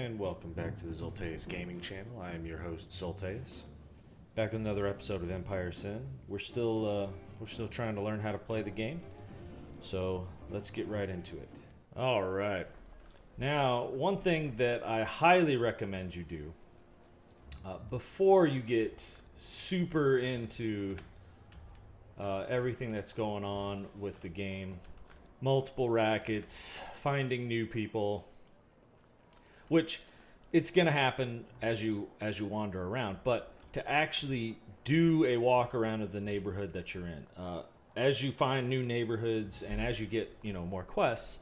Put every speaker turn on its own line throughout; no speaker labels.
And welcome back to the Zolteus Gaming Channel. I am your host Zolteus. Back with another episode of Empire Sin. We're still trying to learn how to play the game, so let's get right into it. All right. Now, one thing that I highly recommend you do before you get super into everything that's going on with the game, multiple rackets, finding new people, which it's going to happen as you wander around, but to actually do a walk around of the neighborhood that you're in, as you find new neighborhoods and as you get more quests,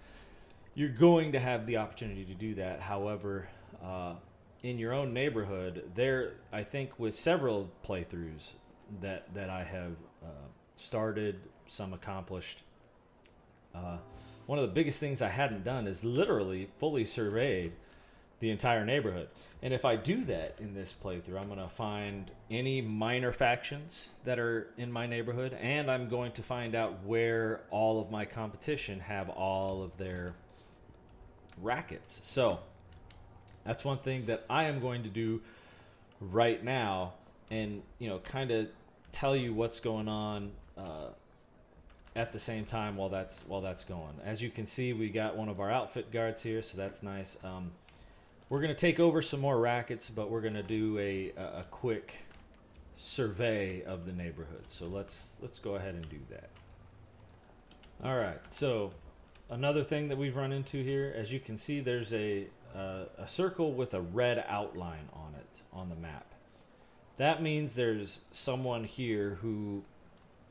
you're going to have the opportunity to do that. However, in your own neighborhood, there, I think, with several playthroughs that I have started, some accomplished. One of the biggest things I hadn't done is literally fully surveyed the entire neighborhood. And if I do that in this playthrough, I'm going to find any minor factions that are in my neighborhood, and I'm going to find out where all of my competition have all of their rackets. So that's one thing that I am going to do right now, and kind of tell you what's going on at the same time while that's going. As you can see, we got one of our outfit guards here, so that's nice. We're going to take over some more rackets, but we're going to do a quick survey of the neighborhood. So let's go ahead and do that. All right. So another thing that we've run into here, as you can see, there's a circle with a red outline on it on the map. That means there's someone here who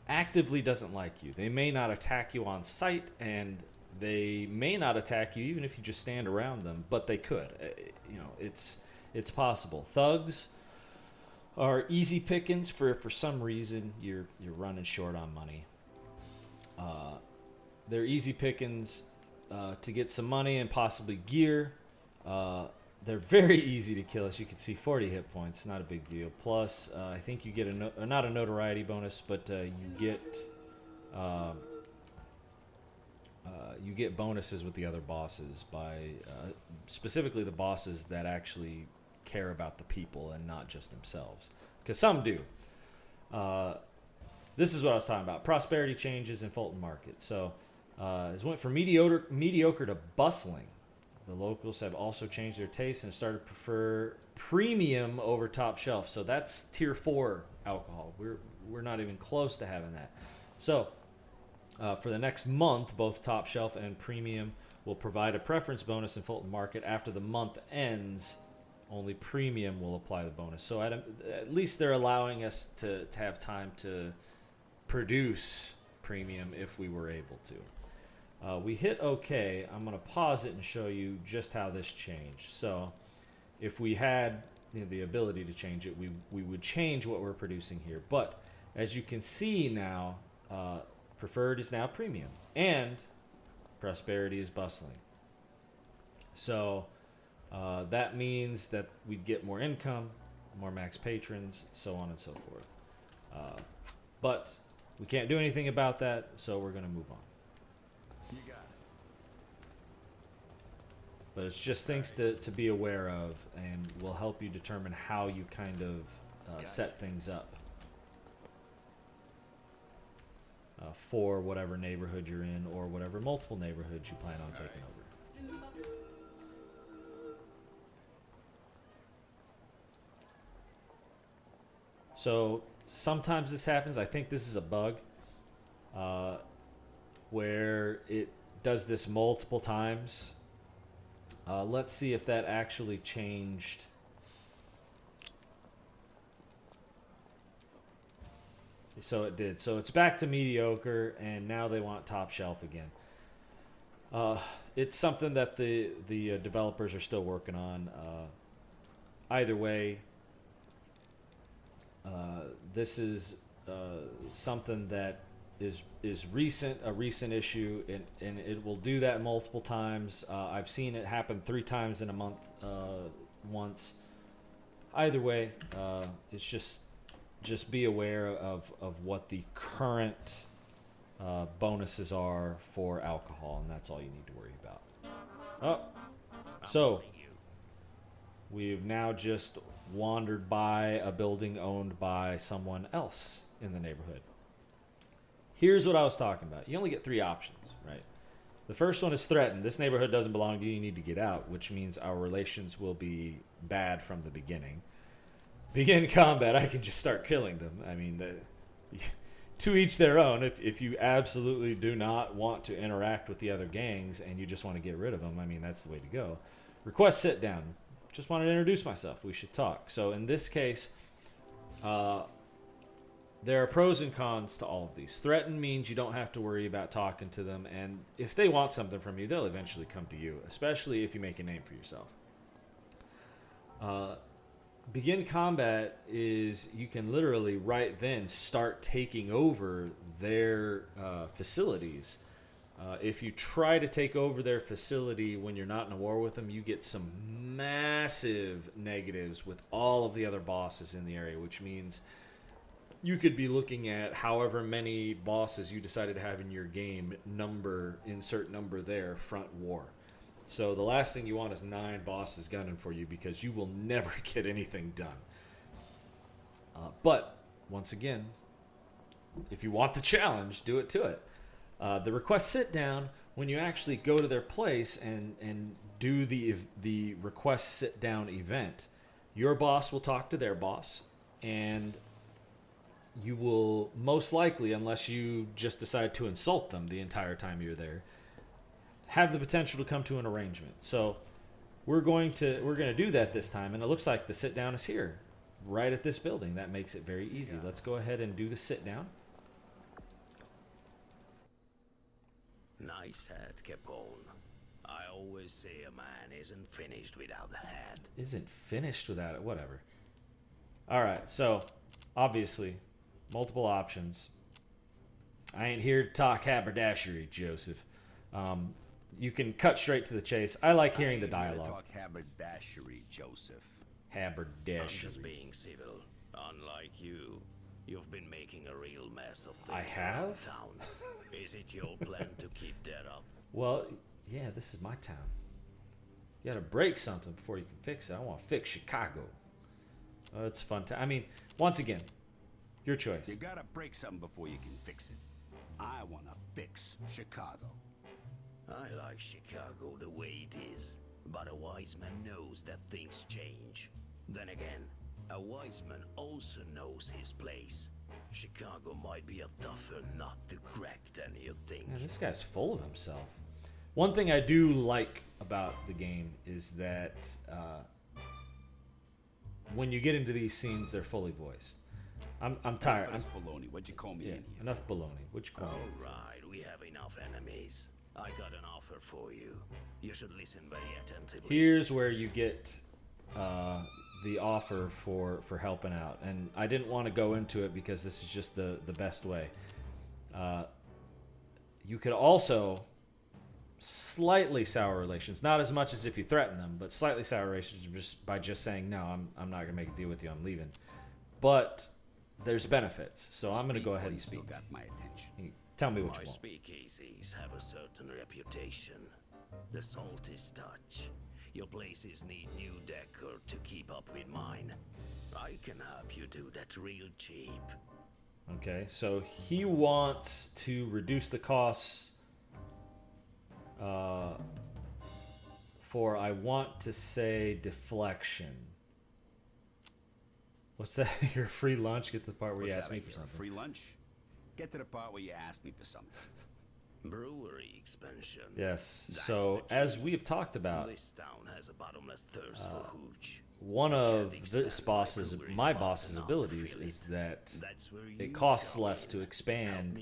actively doesn't like you. They may not attack you on sight, and they may not attack you even if you just stand around them, but they could. It's possible. Thugs are easy pickings for some reason you're running short on money. They're easy pickings to get some money and possibly gear. They're very easy to kill. As you can see, 40 hit points, not a big deal. Plus, I think you get not a notoriety bonus, but you get bonuses with the other bosses by specifically the bosses that actually care about the people and not just themselves, because some do. This is what I was talking about. Prosperity changes in Fulton Market. So it went from mediocre to bustling. The locals have also changed their taste and started to prefer premium over top shelf. So that's tier 4 alcohol. We're not even close to having that. So for the next month, both top shelf and premium will provide a preference bonus in Fulton Market. After the month ends, only premium will apply the bonus. So at least they're allowing us to have time to produce premium if we were able to. We hit OK. I'm going to pause it and show you just how this changed. So if we had the ability to change it, we would change what we're producing here. But as you can see now, preferred is now premium, and prosperity is bustling. So that means that we'd get more income, more max patrons, so on and so forth. But we can't do anything about that, so we're going to move on. You got it. But it's just things to be aware of, and will help you determine how you kind of set things up for whatever neighborhood you're in, or whatever multiple neighborhoods you plan on taking over. So sometimes this happens. I think this is a bug where it does this multiple times. Let's see if that actually changed. So it did. So it's back to mediocre, and now they want top shelf again. It's something that the developers are still working on. Either way, this is something that is a recent issue, and it will do that multiple times. I've seen it happen 3 times in a month once. Either way, it's just be aware of what the current bonuses are for alcohol, and that's all you need to worry about. Oh, so We've now just wandered by a building owned by someone else in the neighborhood. Here's what I was talking about. You only get 3 options, right? The first one is threatened. This neighborhood doesn't belong to you. You need to get out, which means our relations will be bad from the beginning. Begin combat. I can just start killing them. I mean, to each their own. If you absolutely do not want to interact with the other gangs and you just want to get rid of them, I mean, that's the way to go. Request sit down. Just wanted to introduce myself. We should talk. So in this case, there are pros and cons to all of these. Threaten means you don't have to worry about talking to them, and if they want something from you, they'll eventually come to you, especially if you make a name for yourself. Begin combat is you can literally right then start taking over their facilities. If you try to take over their facility when you're not in a war with them, you get some massive negatives with all of the other bosses in the area, which means you could be looking at however many bosses you decided to have in your game, insert number there, front war. So the last thing you want is 9 bosses gunning for you because you will never get anything done. But, once again, if you want the challenge, do it to it. The request sit down, when you actually go to their place and do the request sit down event, your boss will talk to their boss, and you will most likely, unless you just decide to insult them the entire time you're there, have the potential to come to an arrangement. So we're going to do that this time, and it looks like the sit down is here, right at this building. That makes it very easy. Yeah. Let's go ahead and do the sit down.
Nice hat, Capone. I always say a man isn't finished without the hat.
Isn't finished without it. Whatever. All right. So obviously, multiple options. I ain't here to talk haberdashery, Joseph. You can cut straight to the chase. I like hearing the dialogue.
Talk haberdashery, Joseph.
Haberdashery.
I'm just being civil. Unlike you, you've been making a real mess of things
I have?
around town. Is it your plan to keep that up?
Well, yeah, this is my town. You gotta break something before you can fix it. I want to fix Chicago. Oh, it's fun. I mean, once again, your choice.
You gotta break something before you can fix it. I want to fix Chicago.
I like Chicago the way it is, but a wise man knows that things change. Then again, a wise man also knows his place. Chicago might be a tougher nut to crack than you think.
Man, this guy's full of himself. One thing I do like about the game is that when you get into these scenes, they're fully voiced. I'm tired.
Enough baloney. What'd you call me in here?
Enough baloney. What'd you call me?
All right, we have enough enemies. I got an offer for you. You should listen very attentively.
Here's where you get the offer for helping out, and I didn't want to go into it because this is just the best way. You could also slightly sour relations, not as much as if you threaten them, but slightly sour relations just by just saying no, I'm not gonna make a deal with you, I'm leaving. But there's benefits, so I'm gonna go ahead and speak.
Got my attention.
Tell me what you want.
Speakeasies have a certain reputation. The saltest touch. Your places need new decor to keep up with mine. I can help you do that real cheap.
Okay, so he wants to reduce the costs for, I want to say, deflection. What's that? Your free lunch? Get to the part where you ask me for something.
Free lunch? Get to the part where you ask me for something.
Brewery expansion.
Yes. So as we have talked about,
this town has a bottomless thirst for hooch.
One of my boss's abilities is that it costs less to expand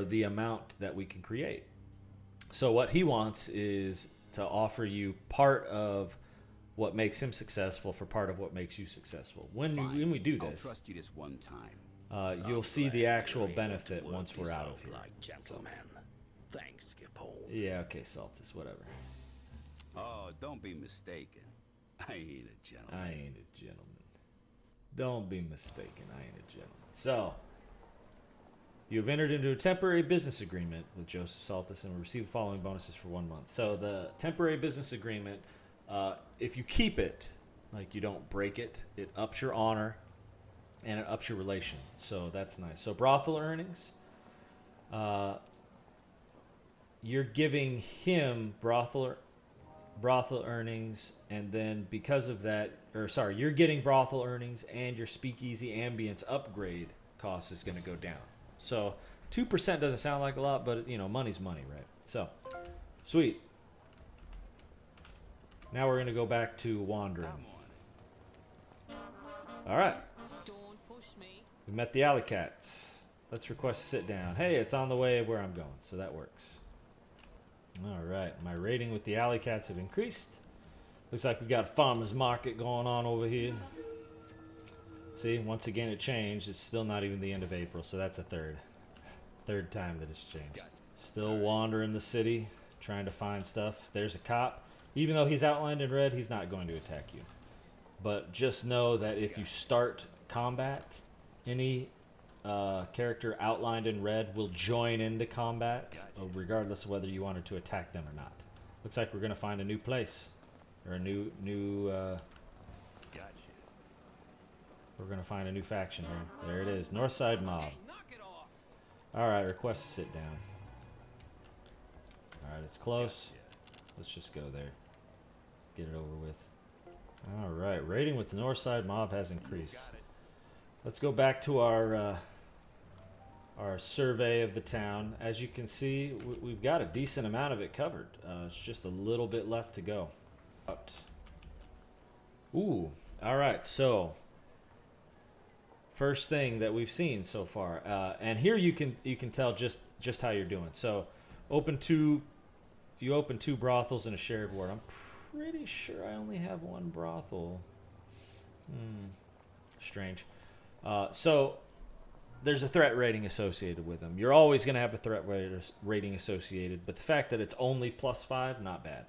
the amount that we can create. So what he wants is to offer you part of what makes him successful for part of what makes you successful. When we do this,
I'll trust you this one time.
You'll see the actual benefit once we're out of here.
Like gentlemen. Thanks, Capone.
Yeah, okay, Saltis, whatever.
Oh, don't be mistaken. I ain't a gentleman.
I ain't a gentleman. Don't be mistaken, I ain't a gentleman. So, You have entered into a temporary business agreement with Joseph Saltis and will receive the following bonuses for 1 month. So the temporary business agreement, if you keep it, like you don't break it, it ups your honor and it ups your relation. So that's nice. So brothel earnings, you're giving him brothel earnings, and then because of that, you're getting brothel earnings, and your speakeasy ambience upgrade cost is going to go down. So 2% doesn't sound like a lot, but money's money, right? So sweet. Now we're going to go back to wandering. All right.
Don't push me.
We met the alley cats. Let's request a sit down. Hey, it's on the way where I'm going, so that works. All right, my rating with the alley cats have increased. Looks like we got a farmer's market going on over here. See, once again it changed. It's still not even the end of April, so that's a third time that it's changed. Still wandering the city, trying to find stuff. There's a cop. Even though he's outlined in red, he's not going to attack you. But just know that if you start combat, any character outlined in red will join into combat, regardless of whether you wanted to attack them or not. Looks like we're going to find a new place, or a new we're going to find a new faction here. There it is, Northside Mob. All right, request to sit down. All right, it's close. Let's just go there. Get it over with. All right, rating with the Northside Mob has increased. Let's go back to our survey of the town. As you can see, we've got a decent amount of it covered. It's just a little bit left to go. Ooh, all right. So first thing that we've seen so far, and here you can tell just how you're doing. So you open 2 brothels and a shared ward. I'm pretty sure I only have 1 brothel. Strange. So there's a threat rating associated with them. You're always going to have a threat rating associated, but the fact that it's only +5, not bad.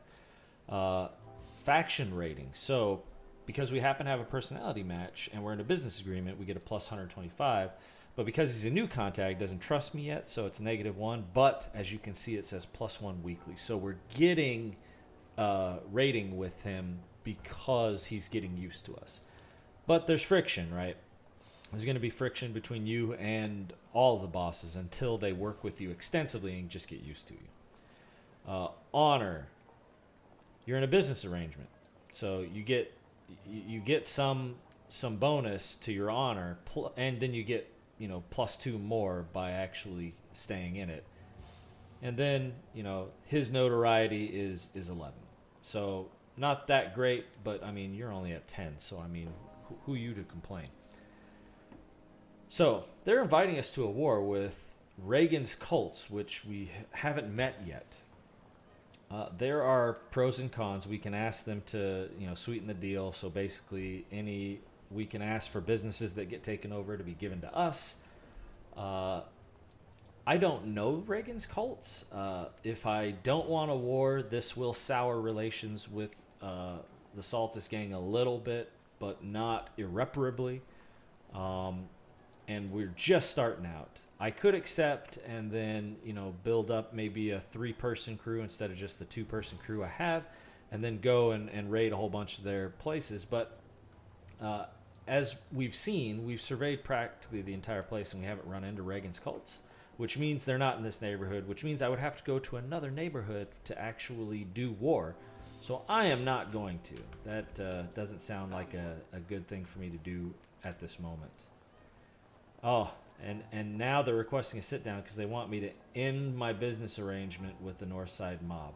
Faction rating. So because we happen to have a personality match and we're in a business agreement, we get a +125. But because he's a new contact, doesn't trust me yet, so it's -1. But as you can see, it says +1 weekly. So we're getting rating with him because he's getting used to us. But there's friction, right? There's going to be friction between you and all of the bosses until they work with you extensively and just get used to you. Honor. You're in a business arrangement, so you get some bonus to your honor, and then you get +2 more by actually staying in it. And then his notoriety is 11, so not that great. But I mean, you're only at 10, so I mean, who are you to complain? So they're inviting us to a war with Reagan's cults, which we haven't met yet. There are pros and cons. We can ask them to, sweeten the deal. So basically, we can ask for businesses that get taken over to be given to us. I don't know Reagan's cults. If I don't want a war, this will sour relations with the Saltis gang a little bit, but not irreparably. And we're just starting out. I could accept and then, build up maybe a 3-person crew instead of just the 2-person crew I have, and then go and raid a whole bunch of their places. But as we've seen, we've surveyed practically the entire place and we haven't run into Reagan's cults, which means they're not in this neighborhood, which means I would have to go to another neighborhood to actually do war. So I am not going to. That doesn't sound like a good thing for me to do at this moment. Oh, and now they're requesting a sit down because they want me to end my business arrangement with the Northside Mob.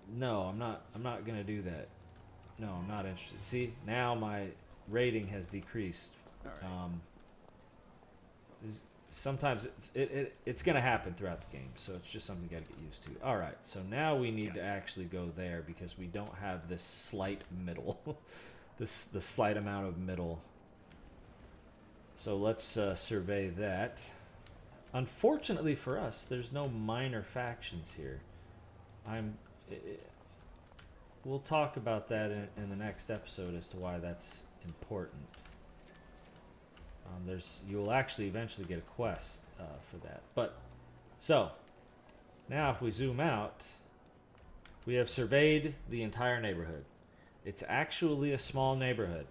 No, I'm not gonna do that. No, I'm not interested. See, now my rating has decreased. Sometimes it's gonna happen throughout the game, so it's just something you gotta get used to. All right, so now we need to actually go there because we don't have this slight middle. The slight amount of middle. So let's survey that. Unfortunately for us, there's no minor factions here. We'll talk about that in the next episode as to why that's important. You'll actually eventually get a quest for that. But so now if we zoom out, we have surveyed the entire neighborhood. It's actually a small neighborhood.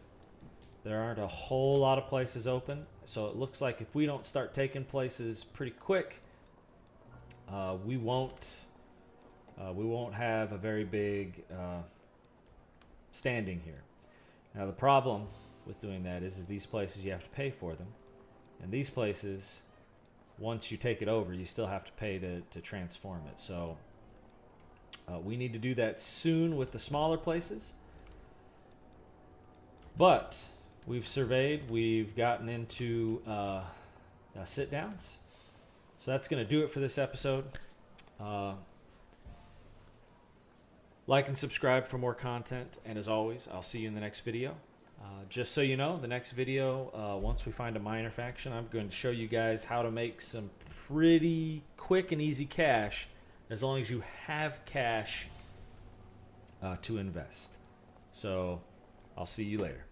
There aren't a whole lot of places open, so it looks like if we don't start taking places pretty quick, we won't have a very big standing here. Now the problem with doing that is these places you have to pay for them, and these places, once you take it over, you still have to pay to transform it. So we need to do that soon with the smaller places. But we've surveyed, we've gotten into sit downs. So that's going to do it for this episode. Like and subscribe for more content. And as always, I'll see you in the next video. Just so you know, the next video, once we find a minor faction, I'm going to show you guys how to make some pretty quick and easy cash, as long as you have cash to invest. So I'll see you later.